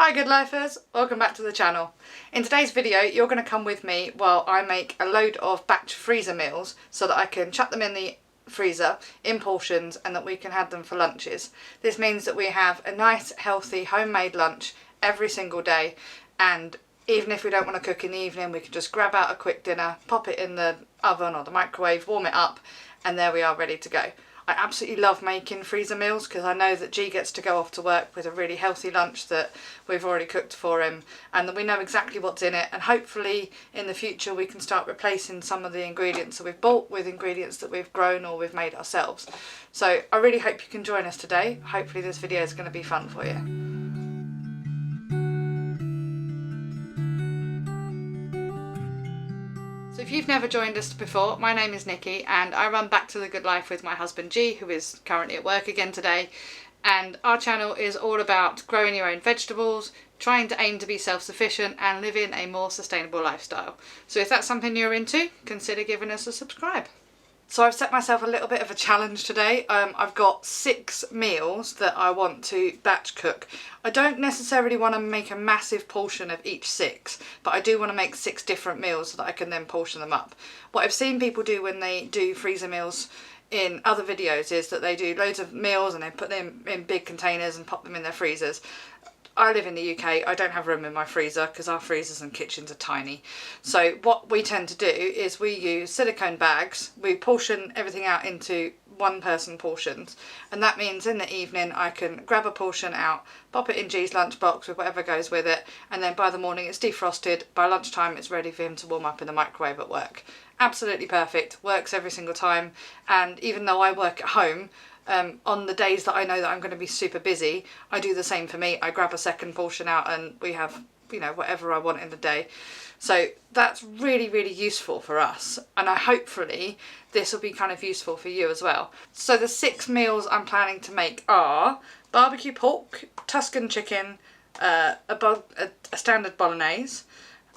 Hi good lifers, welcome back to the channel. In today's video you're going to come with me while I make a load of batch freezer meals so that I can chuck them in the freezer in portions and that we can have them for lunches. This means that we have a nice healthy homemade lunch every single day, and even if we don't want to cook in the evening we can just grab out a quick dinner, pop it in the oven or the microwave, warm it up, and there we are ready to go. I absolutely love making freezer meals because I know that G gets to go off to work with a really healthy lunch that we've already cooked for him, and that we know exactly what's in it, and hopefully in the future we can start replacing some of the ingredients that we've bought with ingredients that we've grown or we've made ourselves. So I really hope you can join us today. Hopefully this video is going to be fun for you. So if you've never joined us before, my name is Nikki and I run Back to the Good Life with my husband G, who is currently at work again today. And our channel is all about growing your own vegetables, trying to aim to be self-sufficient and living a more sustainable lifestyle. So if that's something you're into, consider giving us a subscribe. So I've set myself a little bit of a challenge today. I've got 6 meals that I want to batch cook. I don't necessarily want to make a massive portion of each 6, but I do want to make 6 different meals so that I can then portion them up. What I've seen people do when they do freezer meals in other videos is that they do loads of meals and they put them in big containers and pop them in their freezers. I live in the UK, I don't have room in my freezer because our freezers and kitchens are tiny. So what we tend to do is we use silicone bags, we portion everything out into one person portions, and that means in the evening I can grab a portion out, pop it in G's lunchbox with whatever goes with it, and then by the morning it's defrosted, by lunchtime it's ready for him to warm up in the microwave at work. Absolutely perfect, works every single time, and even though I work at home, on the days that I know that I'm going to be super busy, I do the same for me. I grab a second portion out and we have, you know, whatever I want in the day. So that's really, really useful for us, and hopefully this will be kind of useful for you as well. So the 6 meals I'm planning to make are barbecue pork, Tuscan chicken, a standard bolognese,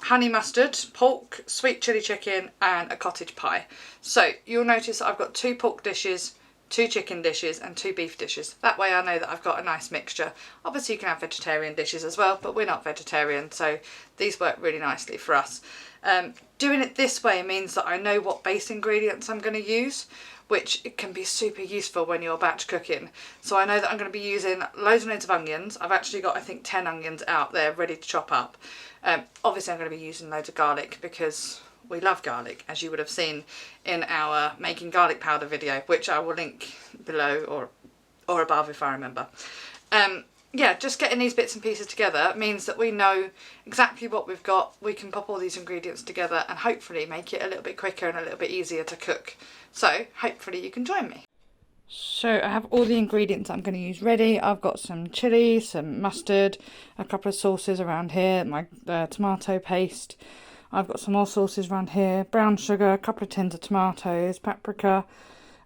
honey mustard, pork, sweet chilli chicken and a cottage pie. So you'll notice that I've got 2 pork dishes, 2 chicken dishes and 2 beef dishes. That way I know that I've got a nice mixture. Obviously you can have vegetarian dishes as well, but we're not vegetarian, so these work really nicely for us. Doing it this way means that I know what base ingredients I'm going to use, which it can be super useful when you're batch cooking. So I know that I'm going to be using loads and loads of onions. I've actually got I think 10 onions out there ready to chop up. Obviously I'm going to be using loads of garlic because we love garlic, as you would have seen in our making garlic powder video, which I will link below or above if I remember. Yeah, just getting these bits and pieces together means that we know exactly what we've got. We can pop all these ingredients together and hopefully make it a little bit quicker and a little bit easier to cook. So hopefully you can join me. So I have all the ingredients I'm going to use ready. I've got some chilli, some mustard, a couple of sauces around here, my tomato paste. I've got some more sauces around here, brown sugar, a couple of tins of tomatoes, paprika.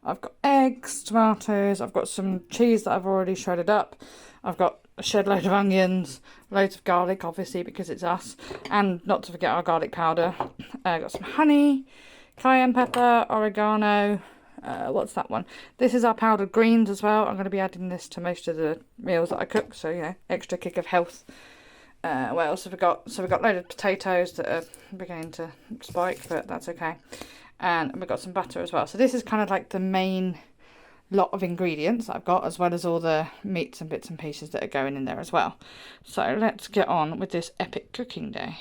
I've got eggs, tomatoes, I've got some cheese that I've already shredded up. I've got a shed load of onions, loads of garlic obviously because it's us, and not to forget our garlic powder. I've got some honey, cayenne pepper, oregano, what's that one? This is our powdered greens as well. I'm going to be adding this to most of the meals that I cook, so you know, extra kick of health. What else have we got? So we've got a load of potatoes that are beginning to spike, but that's okay. And we've got some butter as well. So this is kind of like the main lot of ingredients that I've got, as well as all the meats and bits and pieces that are going in there as well. So let's get on with this epic cooking day.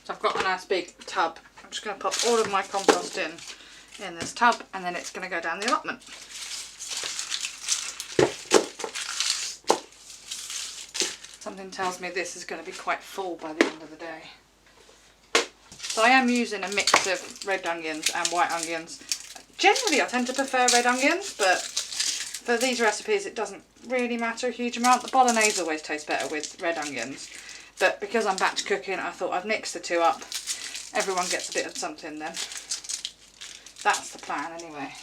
So I've got a nice big tub. I'm just going to put all of my compost in this tub, and then it's going to go down the allotment. Something tells me this is going to be quite full by the end of the day. So I am using a mix of red onions and white onions. Generally I tend to prefer red onions, but for these recipes it doesn't really matter a huge amount. The bolognese always tastes better with red onions. But because I'm batch cooking, I thought I'd mix the 2 up. Everyone gets a bit of something then. That's the plan anyway.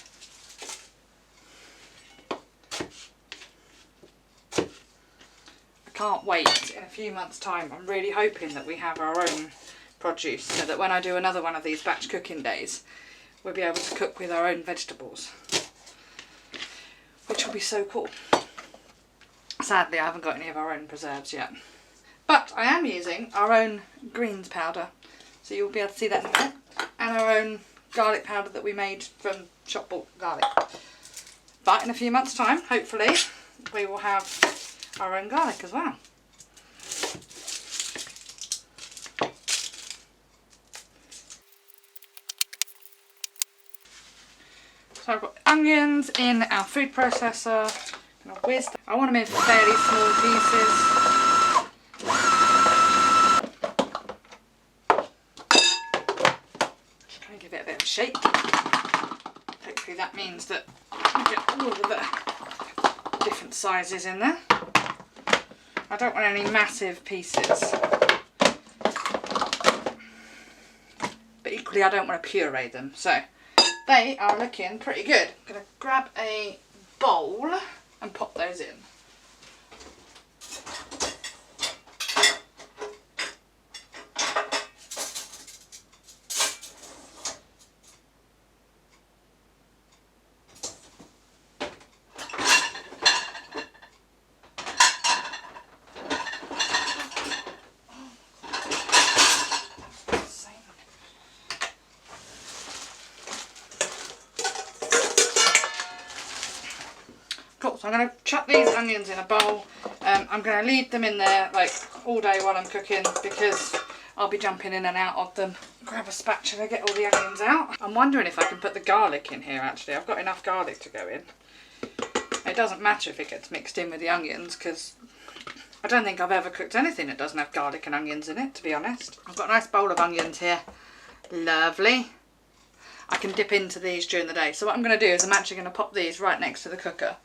can't wait. In a few months' time, I'm really hoping that we have our own produce, so that when I do another one of these batch cooking days, we'll be able to cook with our own vegetables, which will be so cool. Sadly, I haven't got any of our own preserves yet, but I am using our own greens powder, so you'll be able to see that in a minute, and our own garlic powder that we made from shop bought garlic. But in a few months' time, hopefully, we will have our own garlic as well. So I've got onions in our food processor. I want them in fairly small pieces. Just going to give it a bit of a shake. Hopefully that means that I get all of the different sizes in there. I don't want any massive pieces, but equally I don't want to puree them, so they are looking pretty good. I'm going to grab a bowl and pop those in. Cool, so I'm going to chuck these onions in a bowl. I'm going to leave them in there like all day while I'm cooking, because I'll be jumping in and out of them. Grab a spatula, get all the onions out. I'm wondering if I can put the garlic in here actually. I've got enough garlic to go in. It doesn't matter if it gets mixed in with the onions, because I don't think I've ever cooked anything that doesn't have garlic and onions in it, to be honest. I've got a nice bowl of onions here. Lovely. I can dip into these during the day. So what I'm going to do is I'm actually going to pop these right next to the cooker,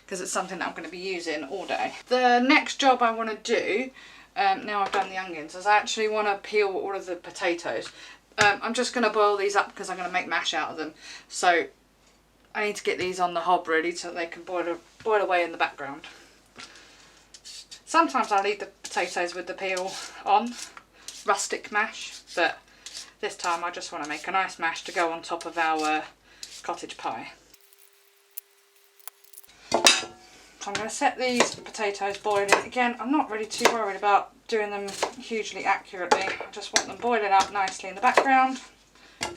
because it's something that I'm going to be using all day. The next job I want to do, now I've done the onions, is I actually want to peel all of the potatoes. I'm just going to boil these up because I'm going to make mash out of them. So I need to get these on the hob really, so they can boil away in the background. Sometimes I leave the potatoes with the peel on, rustic mash, but this time I just want to make a nice mash to go on top of our cottage pie. So I'm going to set these potatoes boiling. Again, I'm not really too worried about doing them hugely accurately. I just want them boiling up nicely in the background.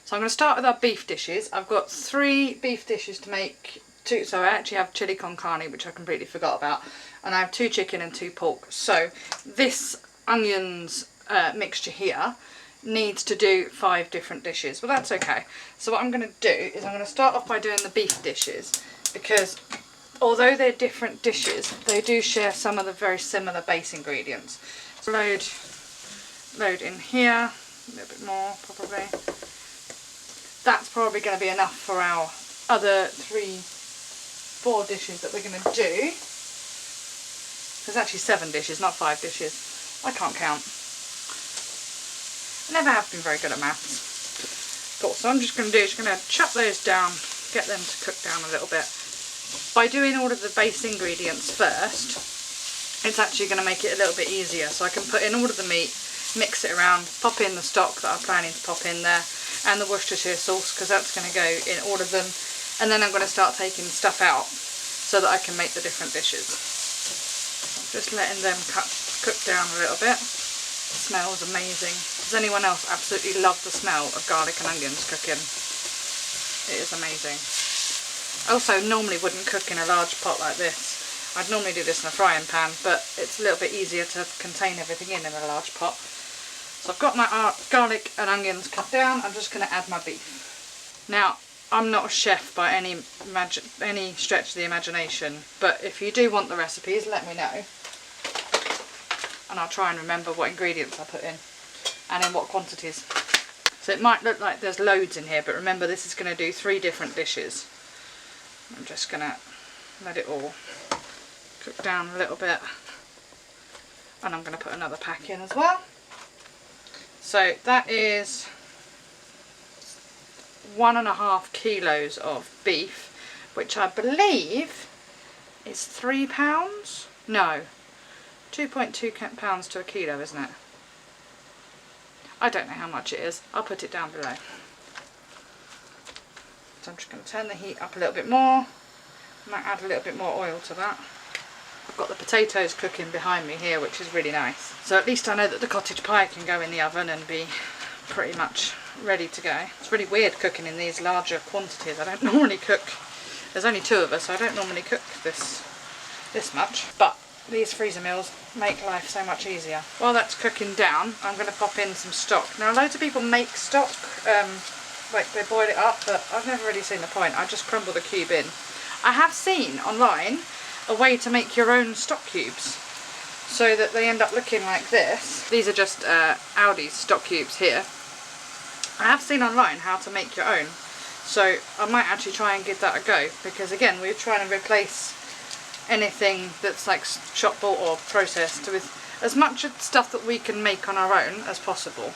So I'm going to start with our beef dishes. I've got 3 beef dishes to make. So I actually have chili con carne, which I completely forgot about. And I have 2 chicken and 2 pork. So this onions mixture here needs to do 5 different dishes. Well, that's okay. So what I'm going to do is I'm going to start off by doing the beef dishes, because although they're different dishes, they do share some of the very similar base ingredients. So load in here, a little bit more probably. That's probably going to be enough for our other 3-4 dishes that we're going to do. There's actually 7 dishes, not 5 dishes. I can't count. I never have been very good at maths. Cool, so I'm just going to do is going to chop those down, get them to cook down a little bit. By doing all of the base ingredients first, it's actually going to make it a little bit easier. So I can put in all of the meat, mix it around, pop in the stock that I'm planning to pop in there, and the Worcestershire sauce, because that's going to go in all of them. And then I'm going to start taking stuff out so that I can make the different dishes. I'm just letting them cook down a little bit. It smells amazing. Does anyone else absolutely love the smell of garlic and onions cooking? It is amazing. I also normally wouldn't cook in a large pot like this. I'd normally do this in a frying pan, but it's a little bit easier to contain everything in a large pot. So I've got my garlic and onions cut down. I'm just going to add my beef. Now, I'm not a chef by any stretch of the imagination, but if you do want the recipes, let me know. And I'll try and remember what ingredients I put in and in what quantities. So it might look like there's loads in here, but remember this is going to do 3 different dishes. I'm just going to let it all cook down a little bit, and I'm going to put another pack in as well. So that is 1.5 kilos of beef, which I believe is £3. No, 2.2 pounds to a kilo, isn't it? I don't know how much it is. I'll put it down below. So I'm just going to turn the heat up a little bit more. Might add a little bit more oil to that. I've got the potatoes cooking behind me here, which is really nice. So at least I know that the cottage pie can go in the oven and be pretty much ready to go. It's really weird cooking in these larger quantities. I don't normally cook, there's only 2 of us, so I don't normally cook this much. But these freezer meals make life so much easier. While that's cooking down, I'm going to pop in some stock. Now loads of people make stock, like they boil it up, but I've never really seen the point. I just crumble the cube in. I have seen online a way to make your own stock cubes so that they end up looking like this. These are just Aldi's stock cubes here. I have seen online how to make your own, so I might actually try and give that a go, because again we're trying to replace anything that's like shop bought or processed with as much stuff that we can make on our own as possible.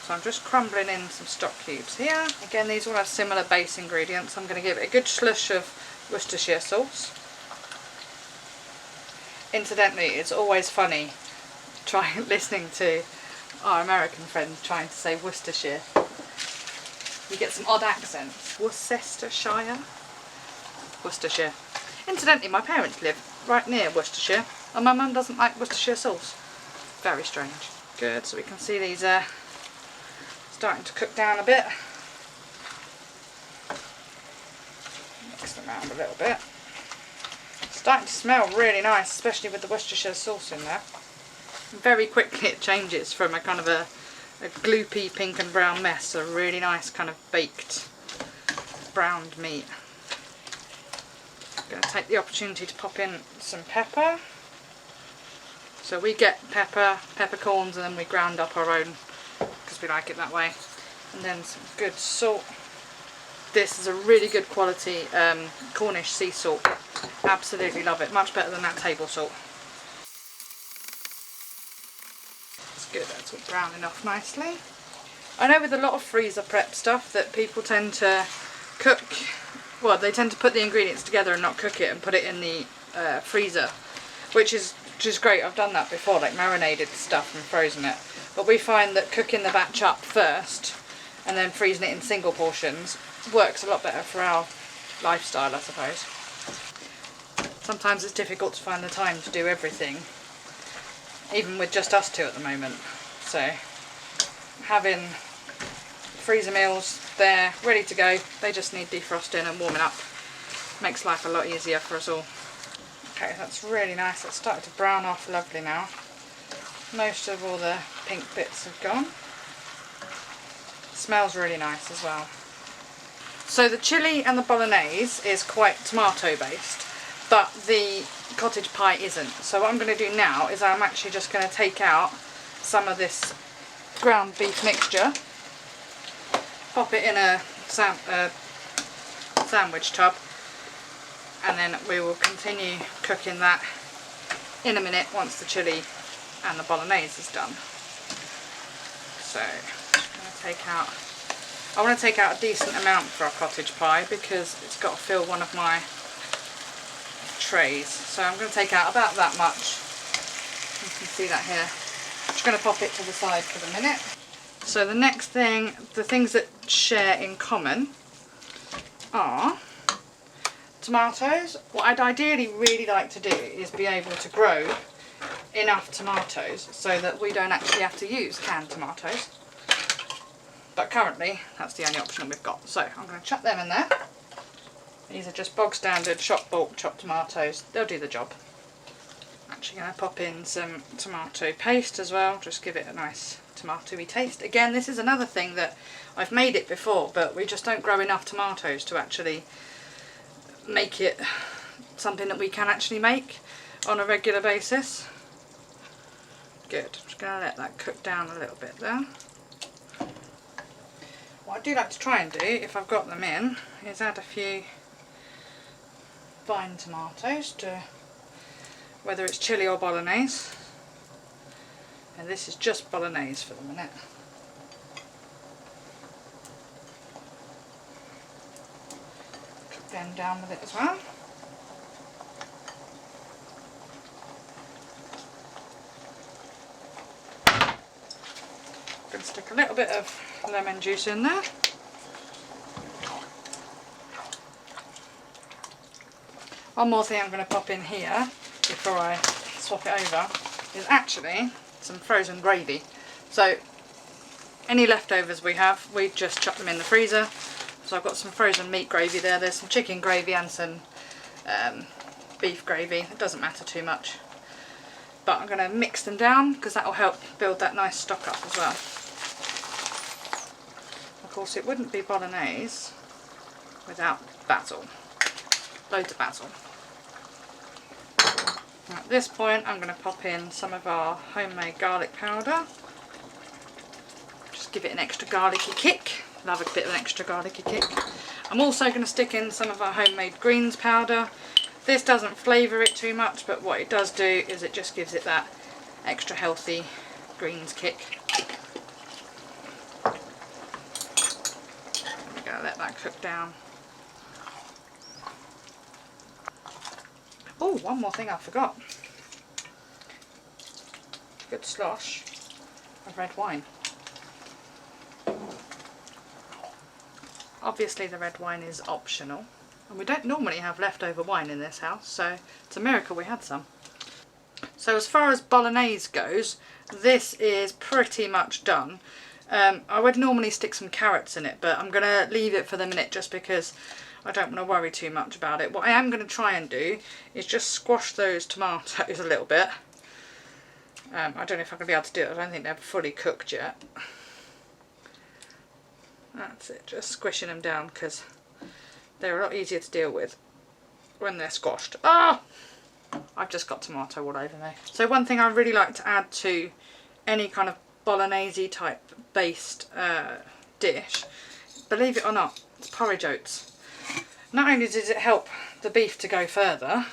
So I'm just crumbling in some stock cubes here. Again, these all have similar base ingredients. I'm going to give it a good slush of Worcestershire sauce. Incidentally, it's always funny listening to our American friends trying to say Worcestershire. You get some odd accents. Worcestershire? Worcestershire. Incidentally, my parents live right near Worcestershire, and my mum doesn't like Worcestershire sauce. Very strange. Good, so we can see these starting to cook down a bit. Mix them around a little bit. Starting to smell really nice, especially with the Worcestershire sauce in there. Very quickly it changes from a kind of a gloopy pink and brown mess to a really nice kind of baked browned meat. I'm going to take the opportunity to pop in some pepper. So we get peppercorns, and then we ground up our own because we like it that way. And then some good salt. This is a really good quality Cornish sea salt. Absolutely love it. Much better than that table salt. It's good. That's all browning off nicely. I know with a lot of freezer prep stuff that people tend to cook, well, they tend to put the ingredients together and not cook it and put it in the freezer, which is great. I've done that before, like marinated stuff and frozen it. But we find that cooking the batch up first and then freezing it in single portions works a lot better for our lifestyle, I suppose. Sometimes it's difficult to find the time to do everything, even with just us 2 at the moment. So having freezer meals there ready to go, they just need defrosting and warming up, makes life a lot easier for us all. Okay, that's really nice. It's started to brown off lovely now. Most of all the pink bits have gone. Smells really nice as well. So the chilli and the bolognese is quite tomato based, but the cottage pie isn't. So what I'm going to do now is I'm actually just going to take out some of this ground beef mixture, pop it in a sandwich tub, and then we will continue cooking that in a minute once the chilli and the bolognese is done. So I want to take out a decent amount for our cottage pie because it's got to fill one of my trays. So I'm going to take out about that much. You can see that here. I'm just going to pop it to the side for the minute. So the next thing, the things that share in common are tomatoes. What I'd ideally really like to do is be able to grow enough tomatoes so that we don't actually have to use canned tomatoes. But currently that's the only option we've got. So I'm going to chuck them in there. These are just bog standard shop bought chopped tomatoes. They'll do the job. I'm actually going to pop in some tomato paste as well, just give it a nice tomatoey taste. Again, this is another thing that I've made it before, but we just don't grow enough tomatoes to actually make it something that we can actually make on a regular basis. Good. I'm just going to let that cook down a little bit there. What I do like to try and do, if I've got them in, is add a few vine tomatoes to whether it's chilli or bolognese. And this is just bolognese for the minute. Cook them down with it as well. can stick a little bit of lemon juice in there. One more thing I'm going to pop in here before I swap it over is actually some frozen gravy. So any leftovers we have, we just chuck them in the freezer. So I've got some frozen meat gravy there. There's some chicken gravy and some beef gravy. It doesn't matter too much. But I'm going to mix them down because that will help build that nice stock up as well. Of course, it wouldn't be bolognese without basil. Loads of basil. At this point, I'm going to pop in some of our homemade garlic powder. Just give it an extra garlicky kick. Love a bit of an extra garlicky kick. I'm also going to stick in some of our homemade greens powder. This doesn't flavour it too much, but what it does do is it just gives it that extra healthy greens kick. I'm going to let that cook down. Oh, one more thing I forgot. Good slosh of red wine. Obviously the red wine is optional, and we don't normally have leftover wine in this house, so it's a miracle we had some. So as far as bolognese goes, this is pretty much done. I would normally stick some carrots in it, but I'm going to leave it for the minute just because I don't want to worry too much about it. What I am going to try and do is just squash those tomatoes a little bit. I don't know if I'm going to be able to do it. I don't think they're fully cooked yet. That's it, just squishing them down because they're a lot easier to deal with when they're squashed. Ah! I've just got tomato all over me. So one thing I really like to add to any kind of bolognese type based dish, believe it or not, it's porridge oats. Not only does it help the beef to go further,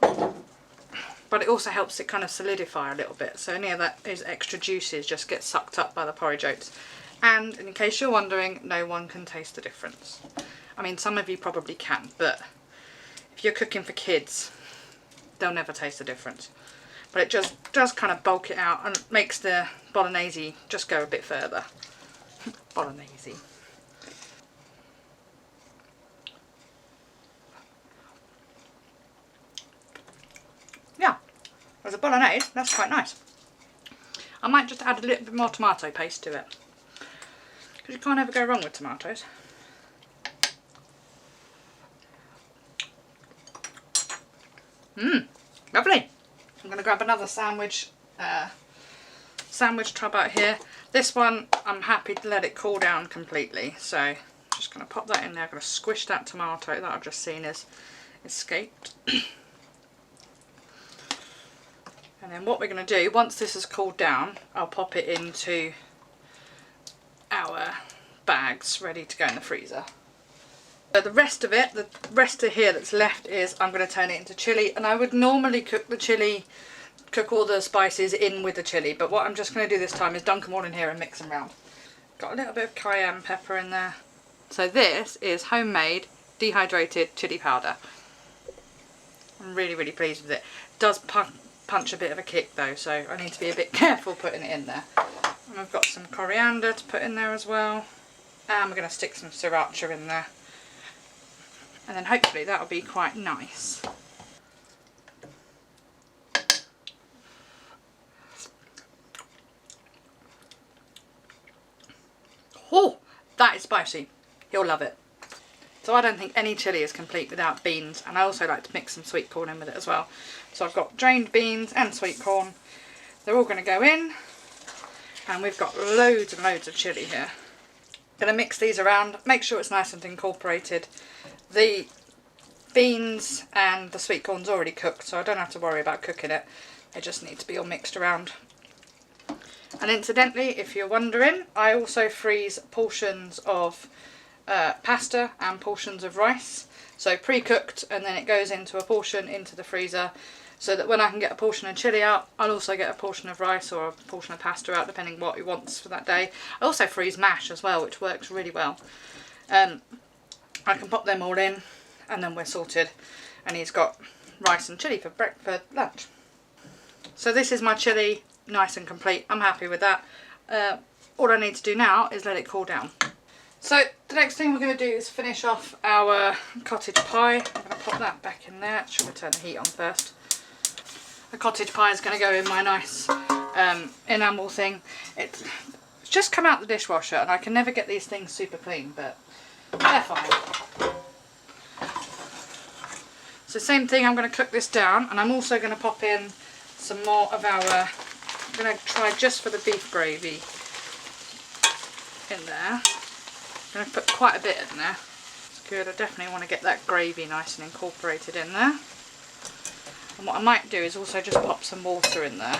but it also helps it kind of solidify a little bit. So any of that is extra juices just get sucked up by the porridge oats. And in case you're wondering, no one can taste the difference. I mean, some of you probably can, but if you're cooking for kids, they'll never taste the difference. But it just does kind of bulk it out and makes the bolognese just go a bit further. Bolognese. Yeah, as a bolognese, that's quite nice. I might just add a little bit more tomato paste to it, because you can't ever go wrong with tomatoes. Lovely. I'm going to grab another sandwich tub out here. This one, I'm happy to let it cool down completely. So I'm just going to pop that in there. I'm going to squish that tomato that I've just seen has escaped. And then what we're going to do, once this has cooled down, I'll pop it into our bags ready to go in the freezer. So the rest of it, the rest of here that's left is I'm going to turn it into chilli, and I would normally cook the chilli, cook all the spices in with the chilli, but what I'm just going to do this time is dunk them all in here and mix them round. Got a little bit of cayenne pepper in there. So this is homemade dehydrated chilli powder. I'm really, really pleased with it. It does punch a bit of a kick though, so I need to be a bit careful putting it in there. And I've got some coriander to put in there as well. And we're going to stick some sriracha in there. And then hopefully that'll be quite nice. Oh, that is spicy. You'll love it. So I don't think any chilli is complete without beans, and I also like to mix some sweet corn in with it as well. So I've got drained beans and sweet corn. They're all going to go in, and we've got loads and loads of chilli here. Going to mix these around, make sure it's nice and incorporated. The beans and the sweet corn's already cooked, so I don't have to worry about cooking it. They just need to be all mixed around. And incidentally, if you're wondering, I also freeze portions of pasta and portions of rice. So pre-cooked, and then it goes into a portion into the freezer, so that when I can get a portion of chilli out, I'll also get a portion of rice or a portion of pasta out, depending what he wants for that day. I also freeze mash as well, which works really well. I can pop them all in, and then we're sorted. And he's got rice and chilli for lunch. So this is my chilli, nice and complete. I'm happy with that. all I need to do now is let it cool down. So the next thing we're going to do is finish off our cottage pie. I'm going to pop that back in there. Should we turn the heat on first? The cottage pie is going to go in my nice enamel thing. It's just come out the dishwasher and I can never get these things super clean, but they're fine. So same thing, I'm going to cook this down, and I'm also going to pop in some more of our, I'm going to try just for the beef gravy in there. I'm going to put quite a bit in there. It's good, I definitely want to get that gravy nice and incorporated in there. And what I might do is also just pop some water in there,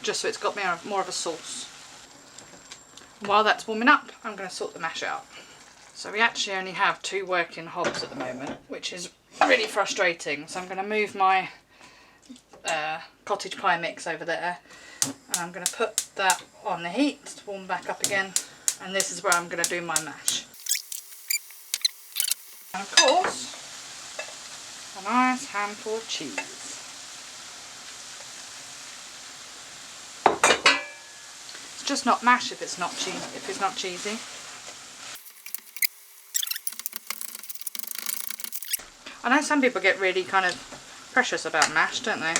just so it's got more of a sauce. And while that's warming up, I'm going to sort the mash out. So we actually only have 2 working hobs at the moment, which is really frustrating. So I'm going to move my cottage pie mix over there, and I'm going to put that on the heat to warm back up again. And this is where I'm going to do my mash. And of course, a nice handful of cheese. It's just not mash if it's not cheesy. I know some people get really kind of precious about mash, don't they? And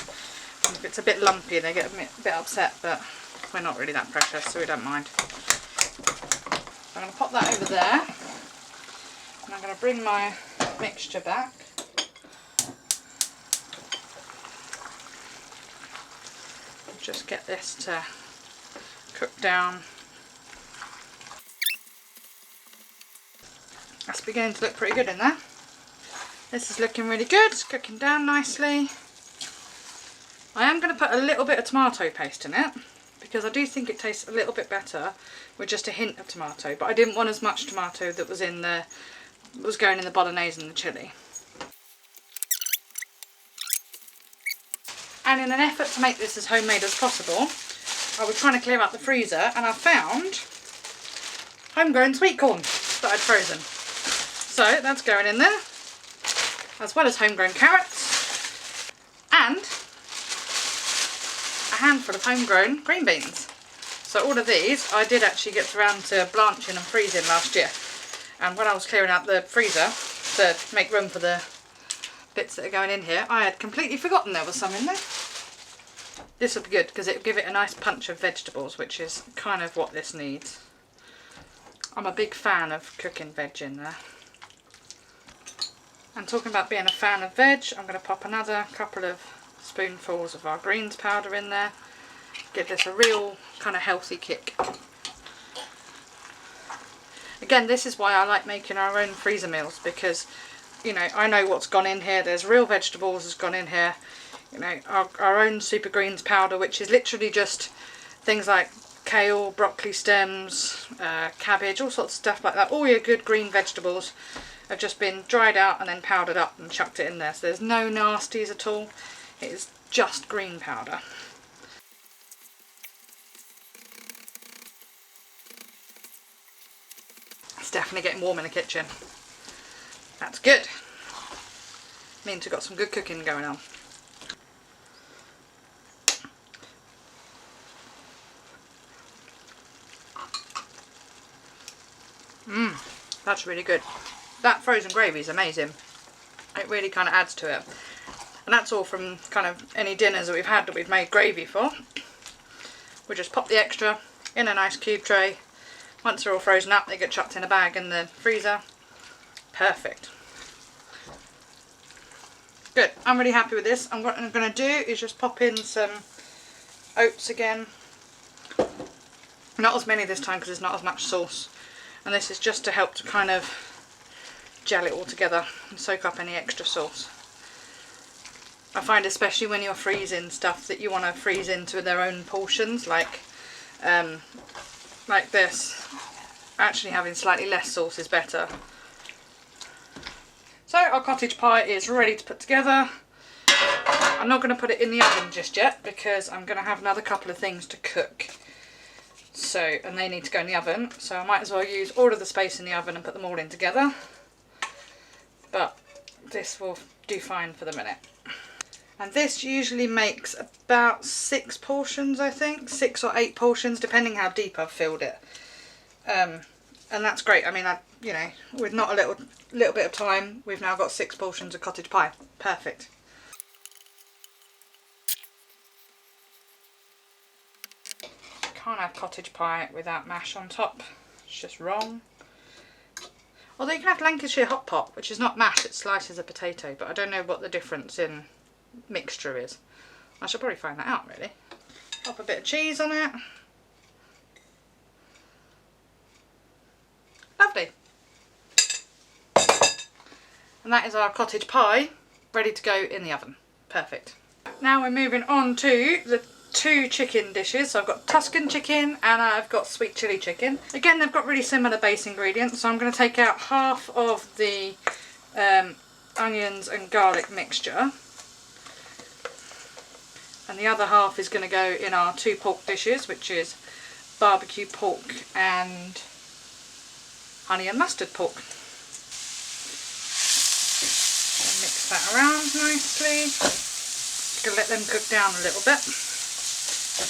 if it's a bit lumpy, they get a bit upset, but we're not really that precious, so we don't mind. I'm going to pop that over there, and I'm going to bring my mixture back. Just get this to cook down. That's beginning to look pretty good in there. This is looking really good, it's cooking down nicely. I am going to put a little bit of tomato paste in it, because I do think it tastes a little bit better with just a hint of tomato, but I didn't want as much tomato that was going in the bolognese and the chilli. And in an effort to make this as homemade as possible, I was trying to clear out the freezer, and I found homegrown sweet corn that I'd frozen. So that's going in there, as well as homegrown carrots and a handful of homegrown green beans. So all of these I did actually get around to blanching and freezing last year, and when I was clearing out the freezer to make room for the bits that are going in here, I had completely forgotten there was some in there. This will be good because it'll give it a nice punch of vegetables, which is kind of what this needs. I'm a big fan of cooking veg in there. And talking about being a fan of veg, I'm going to pop another couple of spoonfuls of our greens powder in there. Give this a real kind of healthy kick. Again, this is why I like making our own freezer meals, because, you know, I know what's gone in here. There's real vegetables that's gone in here. You know, our own super greens powder, which is literally just things like kale, broccoli stems, cabbage, all sorts of stuff like that. All your good green vegetables have just been dried out and then powdered up and chucked it in there. So there's no nasties at all. It is just green powder. It's definitely getting warm in the kitchen. That's good. Means we've got some good cooking going on. That's really good. That frozen gravy is amazing. It really kind of adds to it. And that's all from kind of any dinners that we've had that we've made gravy for. We just pop the extra in a nice cube tray. Once they're all frozen up, they get chucked in a bag in the freezer. Perfect. Good. I'm really happy with this. And what I'm going to do is just pop in some oats again. Not as many this time because there's not as much sauce. And this is just to help to kind of gel it all together and soak up any extra sauce. I find especially when you're freezing stuff that you want to freeze into their own portions, like this, actually having slightly less sauce is better. So our cottage pie is ready to put together. I'm not going to put it in the oven just yet because I'm going to have another couple of things to cook. So, and they need to go in the oven, so I might as well use all of the space in the oven and put them all in together. But this will do fine for the minute. And this usually makes about 6 portions, I think. 6 or 8 portions, depending how deep I've filled it. And that's great. I mean, you know, with not a little bit of time, we've now got 6 portions of cottage pie. Perfect. Can't have cottage pie without mash on top. It's just wrong. Although you can have Lancashire hot pot, which is not mash, it's slices of potato, but I don't know what the difference in mixture is. I should probably find that out, really. Pop a bit of cheese on it. Lovely. And that is our cottage pie, ready to go in the oven. Perfect. Now we're moving on to the 2 chicken dishes. So I've got Tuscan chicken and I've got sweet chilli chicken. Again, they've got really similar base ingredients, so I'm going to take out half of the onions and garlic mixture, and the other half is going to go in our 2 pork dishes, which is barbecue pork and honey and mustard pork. And mix that around nicely. Just going to let them cook down a little bit.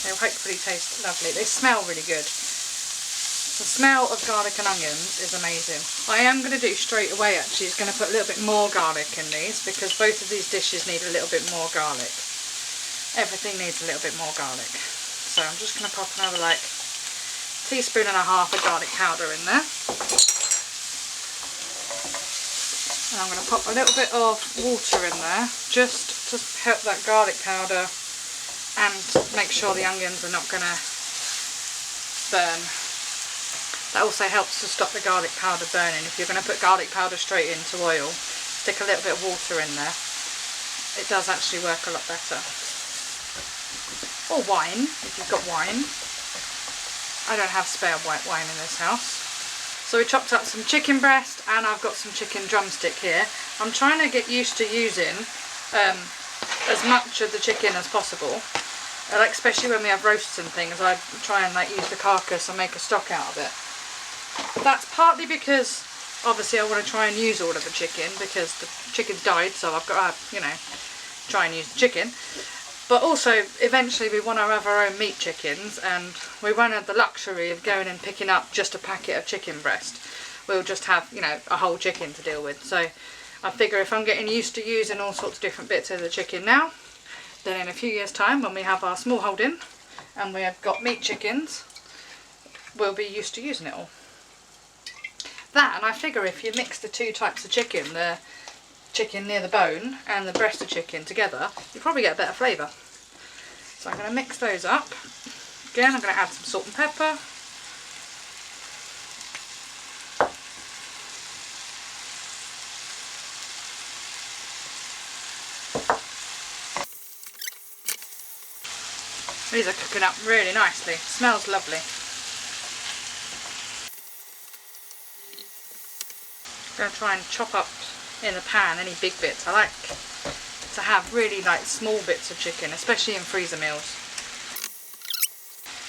They'll hopefully taste lovely. They smell really good. The smell of garlic and onions is amazing. I am going to do straight away actually, is going to put a little bit more garlic in these, because both of these dishes need a little bit more garlic. Everything needs a little bit more garlic. So I'm just going to pop another like teaspoon and a half of garlic powder in there. And I'm going to pop a little bit of water in there, just to help that garlic powder and make sure the onions are not going to burn. That also helps to stop the garlic powder burning. If you're going to put garlic powder straight into oil, stick a little bit of water in there. It does actually work a lot better. Or wine, if you've got wine. I don't have spare white wine in this house. So we chopped up some chicken breast and I've got some chicken drumstick here. I'm trying to get used to using as much of the chicken as possible. Like especially when we have roasts and things, I try and like use the carcass and make a stock out of it. That's partly because obviously I want to try and use all of the chicken because the chicken's died, so I've got to, you know, try and use the chicken. But also eventually we want to have our own meat chickens, and we won't have the luxury of going and picking up just a packet of chicken breast. We'll just have, you know, a whole chicken to deal with. So I figure if I'm getting used to using all sorts of different bits of the chicken now, then in a few years time when we have our small holding and we have got meat chickens, we'll be used to using it all. That, and I figure if you mix the 2 types of chicken, the chicken near the bone and the breast of chicken together, you probably get a better flavour. So I'm going to mix those up. Again, I'm going to add some salt and pepper. These are cooking up really nicely. Smells lovely. I'm going to try and chop up in the pan any big bits. I like to have really like small bits of chicken, especially in freezer meals.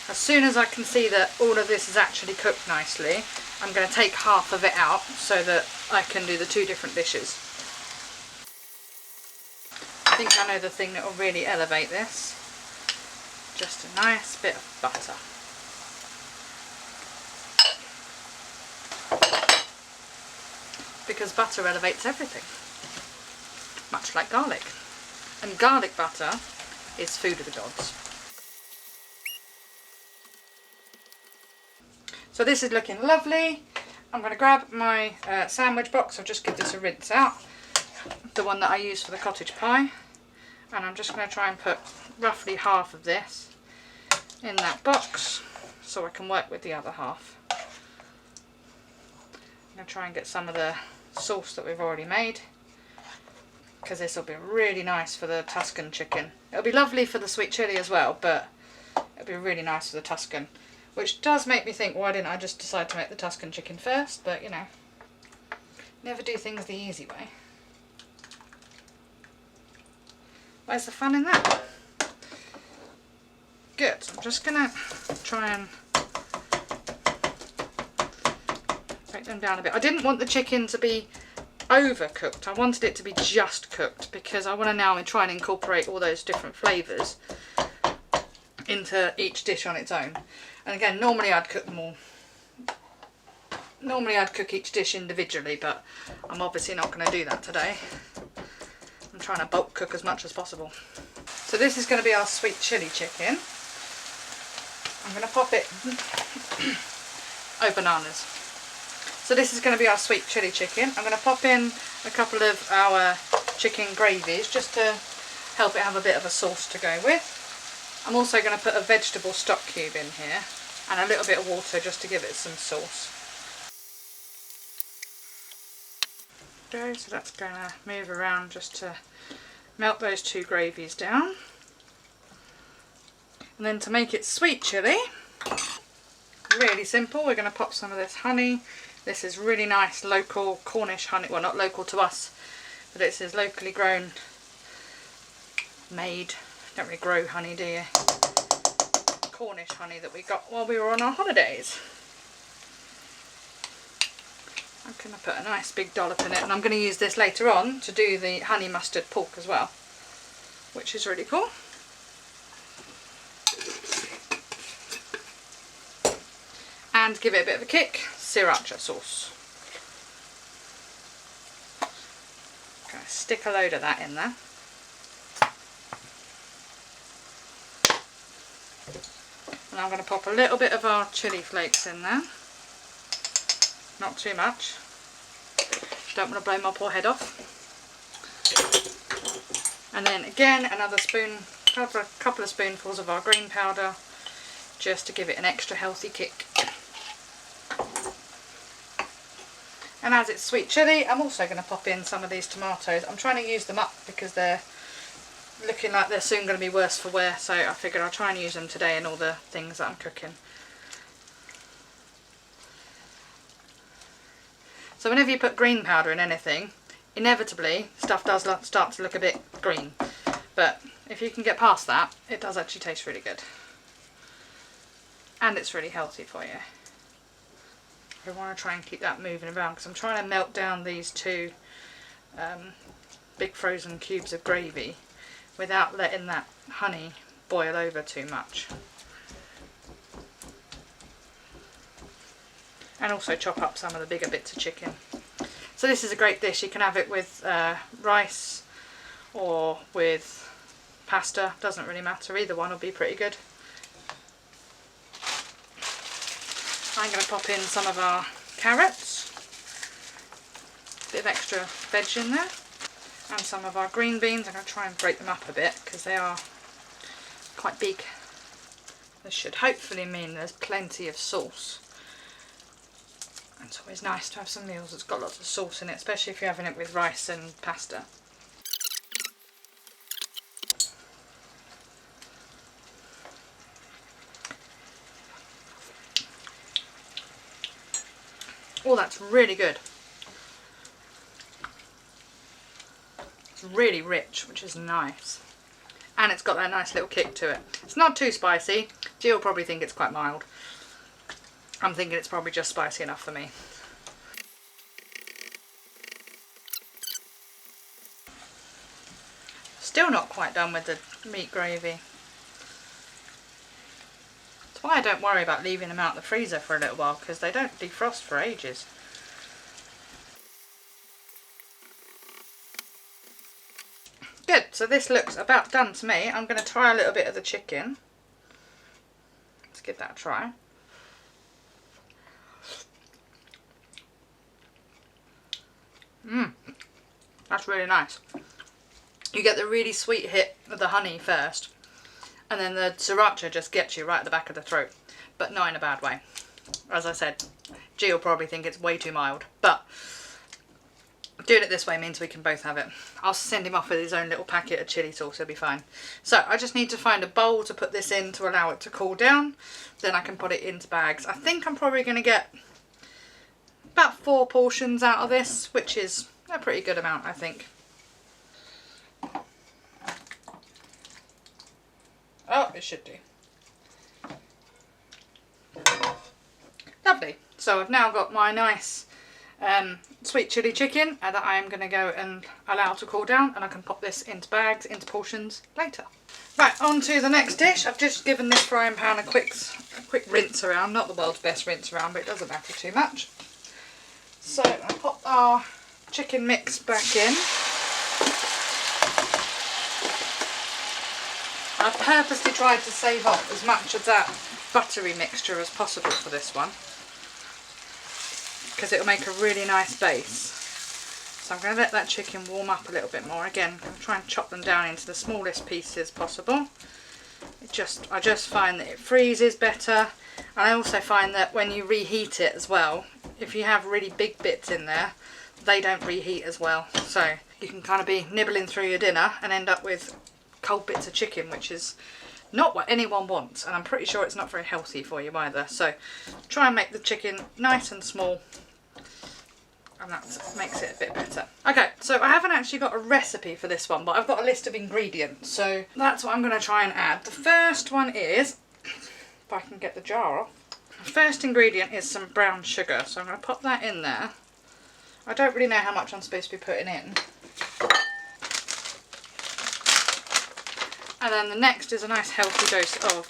As soon as I can see that all of this is actually cooked nicely, I'm going to take half of it out so that I can do the 2 different dishes. I think I know the thing that will really elevate this. Just a nice bit of butter. Because butter elevates everything, much like garlic. And garlic butter is food of the gods. So this is looking lovely. I'm going to grab my sandwich box. I'll just give this a rinse out. The one that I use for the cottage pie. And I'm just going to try and put roughly half of this in that box so I can work with the other half. I'm going to try and get some of the sauce that we've already made, because this will be really nice for the Tuscan chicken. It'll be lovely for the sweet chilli as well, but it'll be really nice for the Tuscan, which does make me think, why didn't I just decide to make the Tuscan chicken first? But you know, never do things the easy way. Where's the fun in that? Good. I'm just gonna try and break them down a bit. I didn't want the chicken to be overcooked. I wanted it to be just cooked because I want to now try and incorporate all those different flavours into each dish on its own. And again, normally I'd cook them all. Normally I'd cook each dish individually, but I'm obviously not going to do that today. I'm trying to bulk cook as much as possible. So this is going to be our sweet chilli chicken. I'm going to pop it... oh, bananas. So this is going to be our sweet chilli chicken. I'm going to pop in a couple of our chicken gravies just to help it have a bit of a sauce to go with. I'm also going to put a vegetable stock cube in here and a little bit of water just to give it some sauce. Okay, so that's going to move around just to melt those two gravies down. And then to make it sweet chilli, really simple, we're going to pop some of this honey. This is really nice local Cornish honey, well not local to us, but this is locally grown, made, don't really grow honey do you? Cornish honey that we got while we were on our holidays. I'm going to put a nice big dollop in it, and I'm going to use this later on to do the honey mustard pork as well, which is really cool. And give it a bit of a kick, sriracha sauce. Going to stick a load of that in there. And I'm going to pop a little bit of our chilli flakes in there. Not too much. Don't want to blow my poor head off. And then again another spoon, a couple of spoonfuls of our green powder, just to give it an extra healthy kick. And as it's sweet chilli, I'm also going to pop in some of these tomatoes. I'm trying to use them up because they're looking like they're soon going to be worse for wear, so I figured I'll try and use them today in all the things that I'm cooking. So whenever you put green powder in anything, inevitably stuff does start to look a bit green. But if you can get past that, it does actually taste really good. And it's really healthy for you. I want to try and keep that moving around because I'm trying to melt down these two big frozen cubes of gravy without letting that honey boil over too much. And also chop up some of the bigger bits of chicken. So this is a great dish. You can have it with rice or with pasta, doesn't really matter, either one will be pretty good. I'm going to pop in some of our carrots, a bit of extra veg in there, and some of our green beans. I'm going to try and break them up a bit because they are quite big. This should hopefully mean there's plenty of sauce. It's always nice to have some meals that's got lots of sauce in it, especially if you're having it with rice and pasta. Oh, that's really good. It's really rich, which is nice. And it's got that nice little kick to it. It's not too spicy. Jill will probably think it's quite mild. I'm thinking it's probably just spicy enough for me. Still not quite done with the meat gravy. That's why I don't worry about leaving them out in the freezer for a little while, because they don't defrost for ages. Good, so this looks about done to me. I'm going to try a little bit of the chicken. Let's give that a try. That's really nice. You get the really sweet hit of the honey first, and then the sriracha just gets you right at the back of the throat, but not in a bad way. As I said, G will probably think it's way too mild, but doing it this way means we can both have it. I'll send him off with his own little packet of chilli sauce, he'll be fine. So I just need to find a bowl to put this in to allow it to cool down, then I can put it into bags. I think I'm probably going to get about 4 portions out of this, which is a pretty good amount, I think. Oh, it should do. Lovely. So I've now got my nice sweet chilli chicken that I am going to go and allow to cool down, and I can pop this into bags, into portions later. Right, on to the next dish. I've just given this frying pan a quick rinse around. Not the world's best rinse around, but it doesn't matter too much. So I'll pop our chicken mix back in. I purposely tried to save up as much of that buttery mixture as possible for this one, because it'll make a really nice base. So I'm going to let that chicken warm up a little bit more. Again, I'm going to try and chop them down into the smallest pieces possible. I just find that it freezes better, and I also find that when you reheat it as well, if you have really big bits in there, they don't reheat as well. So you can kind of be nibbling through your dinner and end up with cold bits of chicken, which is not what anyone wants, and I'm pretty sure it's not very healthy for you either. So try and make the chicken nice and small, and that makes it a bit better. Okay, so I haven't actually got a recipe for this one, but I've got a list of ingredients, so that's what I'm going to try and add. The first one is, if I can get the jar off, the first ingredient is some brown sugar, so I'm going to pop that in there. I don't really know how much I'm supposed to be putting in. And then the next is a nice healthy dose of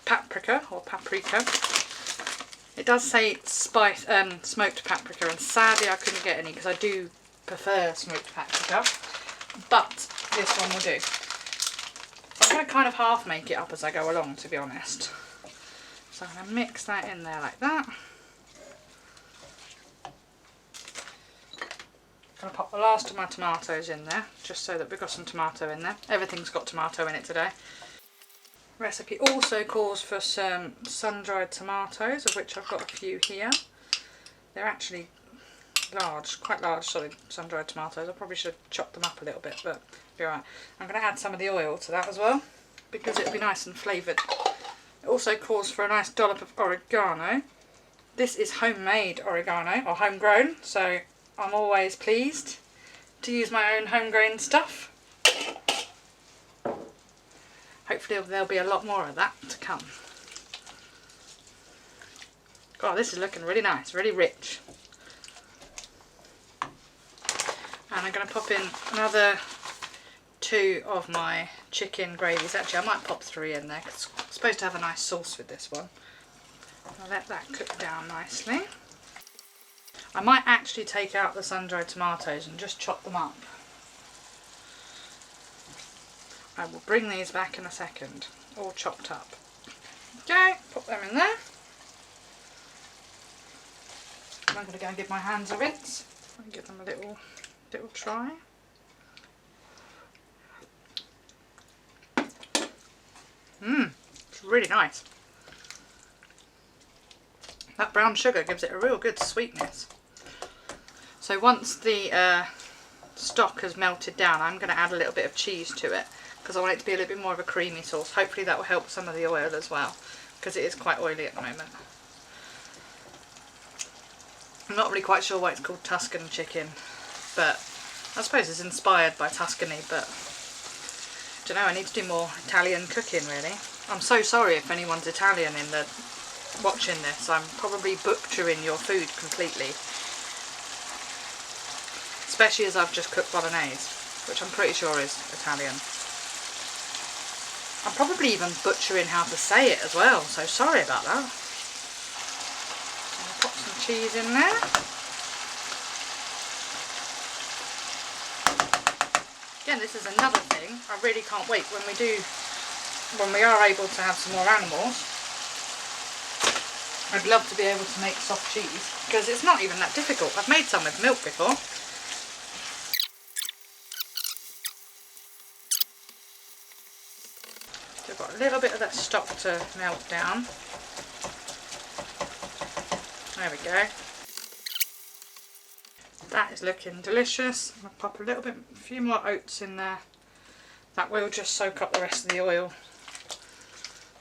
paprika, or paprika. It does say smoked paprika, and sadly I couldn't get any because I do prefer smoked paprika, but this one will do. I'm going to kind of half make it up as I go along, to be honest. So I'm going to mix that in there like that. I'm going to pop the last of my tomatoes in there, just so that we've got some tomato in there. Everything's got tomato in it today. Recipe also calls for some sun-dried tomatoes, of which I've got a few here. They're actually large, quite large solid sun-dried tomatoes. I probably should have chopped them up a little bit, but it'll be alright. I'm going to add some of the oil to that as well, because it'll be nice and flavoured. It also calls for a nice dollop of oregano. This is homemade oregano, or homegrown, so I'm always pleased to use my own homegrown stuff. Hopefully there'll be a lot more of that to come. God, this is looking really nice, really rich. And I'm going to pop in another 2 of my chicken gravies. Actually, I might pop 3 in there because I'm supposed to have a nice sauce with this one. I'll let that cook down nicely. I might actually take out the sun-dried tomatoes and just chop them up. I will bring these back in a second, all chopped up. Okay, put them in there. I'm going to go and give my hands a rinse and give them a little try. It's really nice. That brown sugar gives it a real good sweetness. So once the stock has melted down, I'm going to add a little bit of cheese to it, because I want it to be a little bit more of a creamy sauce. Hopefully that will help some of the oil as well, because it is quite oily at the moment. I'm not really quite sure why it's called Tuscan chicken, but I suppose it's inspired by Tuscany, but I don't know, I need to do more Italian cooking really. I'm so sorry if anyone's Italian in the watching this. I'm probably butchering your food completely. Especially as I've just cooked bolognese, which I'm pretty sure is Italian. I'm probably even butchering how to say it as well, so sorry about that. I'll pop some cheese in there. Again, this is another thing. I really can't wait when we are able to have some more animals. I'd love to be able to make soft cheese, because it's not even that difficult. I've made some with milk before. So I've got a little bit of that stock to melt down. There we go. That is looking delicious. I'll pop a few more oats in there. That will just soak up the rest of the oil.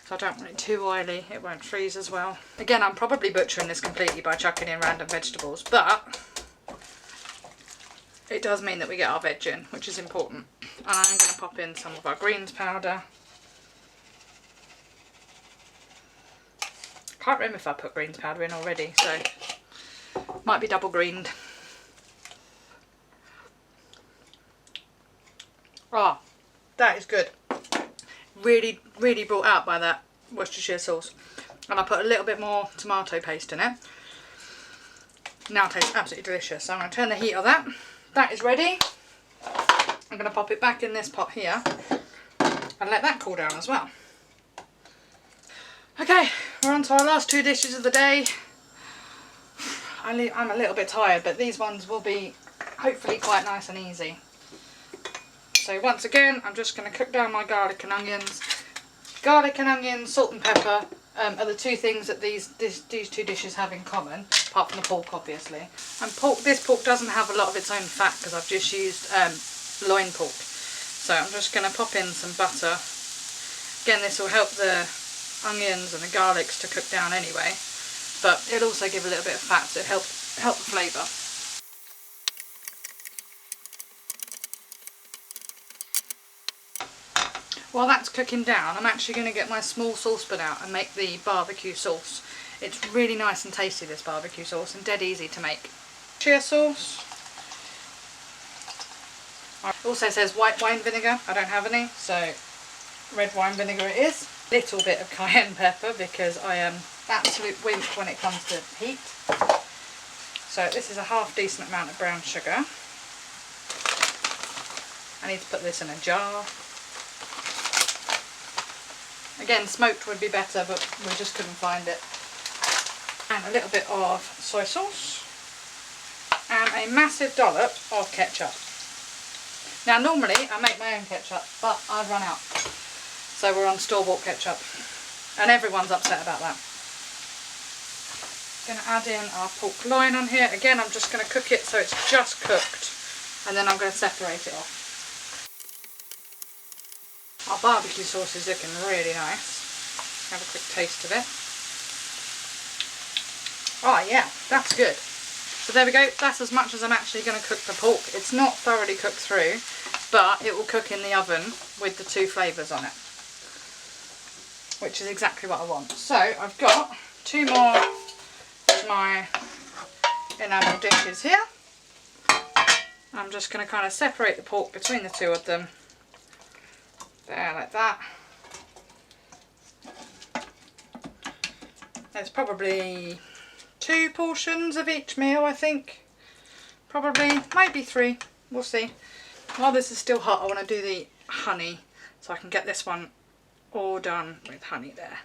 So I don't want it too oily, it won't freeze as well. Again, I'm probably butchering this completely by chucking in random vegetables, but it does mean that we get our veg in, which is important. And I'm going to pop in some of our greens powder. Can't remember if I put greens powder in already, so might be double greened. Oh, that is good. Really, really brought out by that Worcestershire sauce. And I put a little bit more tomato paste in it. Now it tastes absolutely delicious. So I'm going to turn the heat on that. That is ready. I'm going to pop it back in this pot here and let that cool down as well. Okay, we're on to our last 2 dishes of the day. I'm a little bit tired, but these ones will be hopefully quite nice and easy. So once again, I'm just going to cook down my garlic and onions. Garlic and onions, salt and pepper are the 2 things that these 2 dishes have in common, apart from the pork obviously. And this pork doesn't have a lot of its own fat because I've just used loin pork. So I'm just going to pop in some butter. Again, this will help the onions and the garlics to cook down anyway, but it'll also give a little bit of fat, so it'll help the flavour. While that's cooking down, I'm actually going to get my small saucepan out and make the barbecue sauce. It's really nice and tasty, this barbecue sauce, and dead easy to make. Chia sauce. It also says white wine vinegar. I don't have any, so red wine vinegar it is. A little bit of cayenne pepper because I am absolute wimp when it comes to heat. So this is a half decent amount of brown sugar. I need to put this in a jar. Again, smoked would be better, but we just couldn't find it. And a little bit of soy sauce. And a massive dollop of ketchup. Now normally I make my own ketchup, but I've run out. So we're on store-bought ketchup. And everyone's upset about that. Going to add in our pork loin on here. Again, I'm just going to cook it so it's just cooked. And then I'm going to separate it off. Our barbecue sauce is looking really nice. Have a quick taste of it. Oh yeah, that's good. So there we go, that's as much as I'm actually going to cook the pork. It's not thoroughly cooked through, but it will cook in the oven with the 2 flavours on it, which is exactly what I want. So I've got 2 more of my enamel dishes here. I'm just going to kind of separate the pork between the 2 of them. There, like that. There's probably 2 portions of each meal, I think. Probably, maybe 3. We'll see. While this is still hot, I want to do the honey, so I can get this one all done with honey there.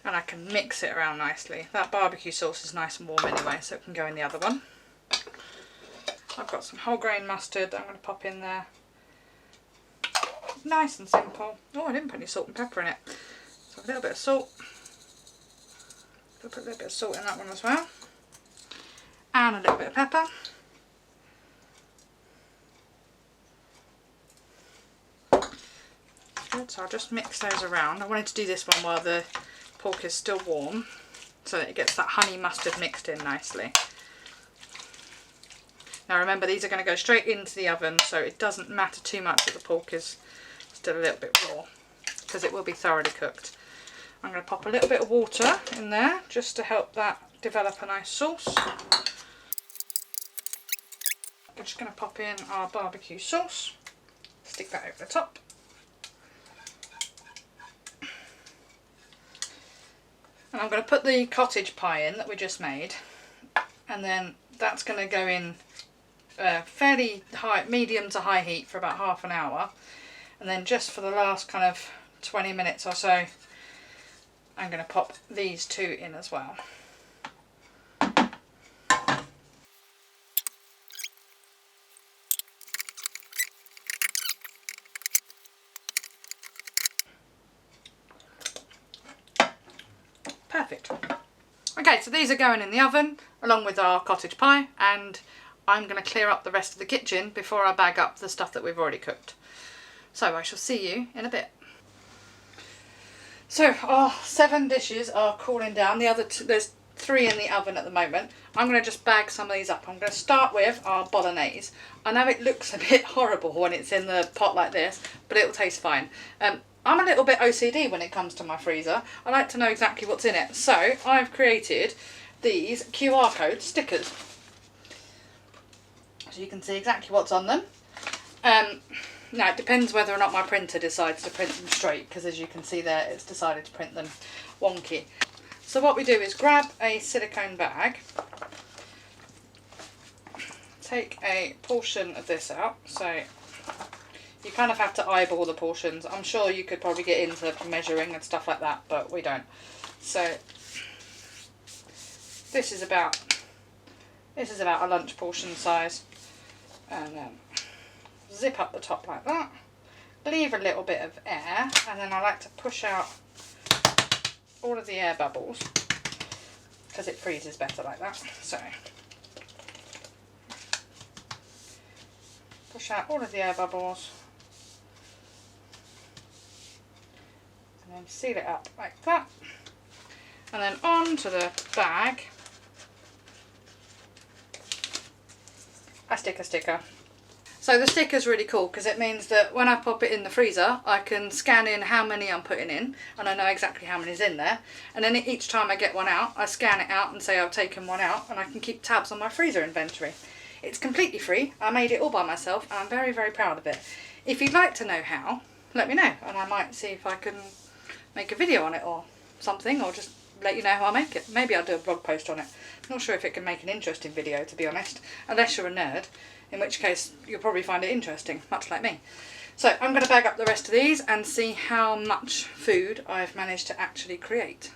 And I can mix it around nicely. That barbecue sauce is nice and warm anyway, so it can go in the other one. I've got some whole grain mustard that I'm going to pop in there. Nice and simple. Oh, I didn't put any salt and pepper in it. So a little bit of salt. I'll put a little bit of salt in that one as well. And a little bit of pepper. Good, so I'll just mix those around. I wanted to do this one while the pork is still warm, so that it gets that honey mustard mixed in nicely. Now remember, these are going to go straight into the oven, so it doesn't matter too much that the pork is still a little bit raw, because it will be thoroughly cooked. I'm going to pop a little bit of water in there just to help that develop a nice sauce. I'm just going to pop in our barbecue sauce, stick that over the top. And I'm going to put the cottage pie in that we just made, and then that's going to go in fairly high, medium to high heat for about half an hour. And then just for the last kind of 20 minutes or so, I'm going to pop these 2 in as well. Perfect. Okay, so these are going in the oven along with our cottage pie, and I'm going to clear up the rest of the kitchen before I bag up the stuff that we've already cooked. So I shall see you in a bit. So our 7 dishes are cooling down. The other there's 3 in the oven at the moment. I'm going to just bag some of these up. I'm going to start with our bolognese. I know it looks a bit horrible when it's in the pot like this, but it'll taste fine. I'm a little bit OCD when it comes to my freezer. I like to know exactly what's in it. So I've created these QR code stickers, so you can see exactly what's on them. Now it depends whether or not my printer decides to print them straight, because as you can see there, it's decided to print them wonky. So what we do is grab a silicone bag, take a portion of this out. So you kind of have to eyeball the portions. I'm sure you could probably get into measuring and stuff like that, but we don't. So this is about a lunch portion size, and zip up the top like that. Leave a little bit of air, and then I like to push out all of the air bubbles because it freezes better like that. So push out all of the air bubbles and then seal it up like that, and then onto the bag I stick a sticker. So the sticker's really cool because it means that when I pop it in the freezer, I can scan in how many I'm putting in, and I know exactly how many's in there. And then each time I get one out, I scan it out and say I've taken one out, and I can keep tabs on my freezer inventory. It's completely free. I made it all by myself, and I'm very, very proud of it. If you'd like to know how, let me know, and I might see if I can make a video on it or something, or just let you know how I make it. Maybe I'll do a blog post on it. Not sure if it can make an interesting video, to be honest, unless you're a nerd, in which case you'll probably find it interesting, much like me. So I'm going to bag up the rest of these and see how much food I've managed to actually create.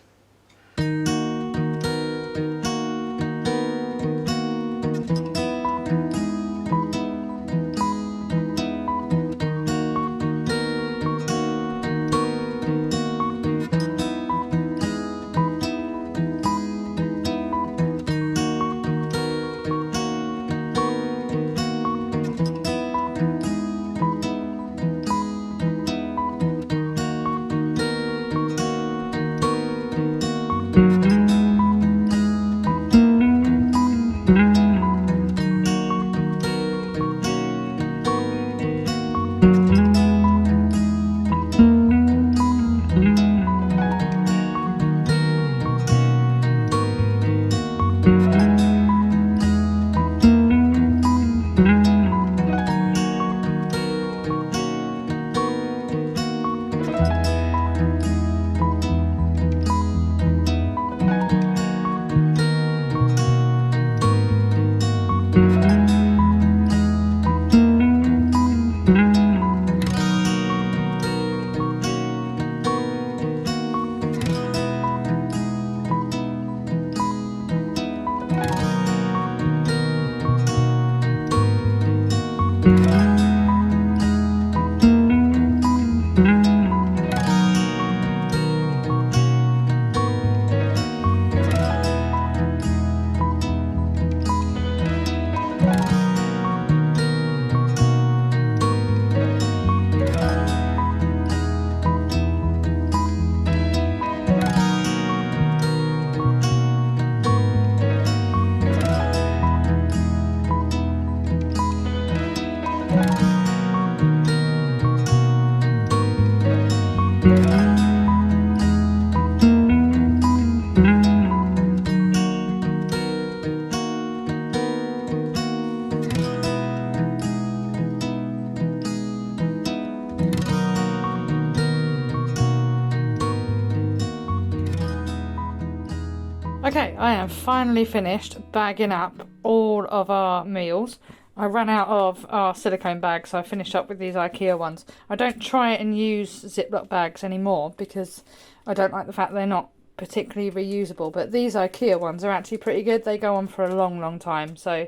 Okay, I am finally finished bagging up all of our meals. I ran out of our silicone bags, so I finished up with these IKEA ones. I don't try and use Ziploc bags anymore because I don't like the fact they're not particularly reusable, but these IKEA ones are actually pretty good. They go on for a long, long time, so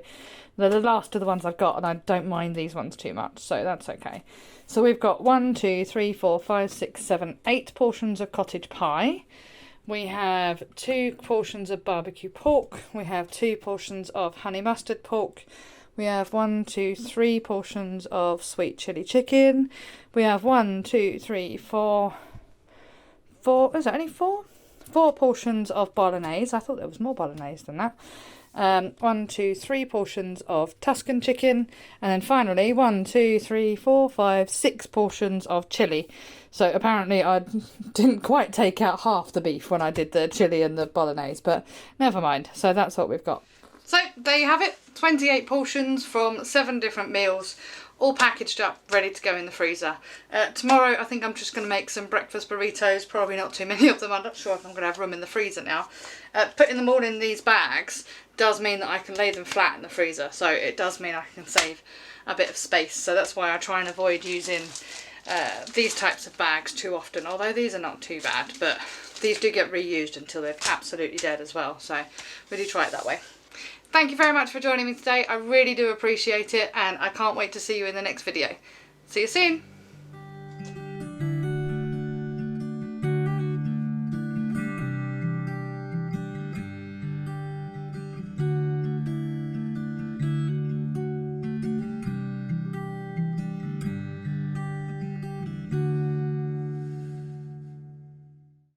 they're the last of the ones I've got, and I don't mind these ones too much, so that's okay. So we've got 1, 2, 3, 4, 5, 6, 7, 8 portions of cottage pie. We have 2 portions of barbecue pork. We have 2 portions of honey mustard pork. We have 1, 2, 3 portions of sweet chili chicken. We have 1, 2, 3, 4. Is it only 4? 4 portions of bolognese. I thought there was more bolognese than that. 1, 2, 3 portions of Tuscan chicken, and then finally 1, 2, 3, 4, 5, 6 portions of chili. So apparently I didn't quite take out half the beef when I did the chili and the bolognese, but never mind. So that's what we've got. So there you have it, 28 portions from 7 different meals, all packaged up, ready to go in the freezer. Tomorrow I think I'm just going to make some breakfast burritos, probably not too many of them, I'm not sure if I'm going to have room in the freezer now. Putting them all in these bags does mean that I can lay them flat in the freezer, so it does mean I can save a bit of space, so that's why I try and avoid using these types of bags too often, although these are not too bad, but these do get reused until they're absolutely dead as well, so we do try it that way. Thank you very much for joining me today. I really do appreciate it, and I can't wait to see you in the next video. See you soon.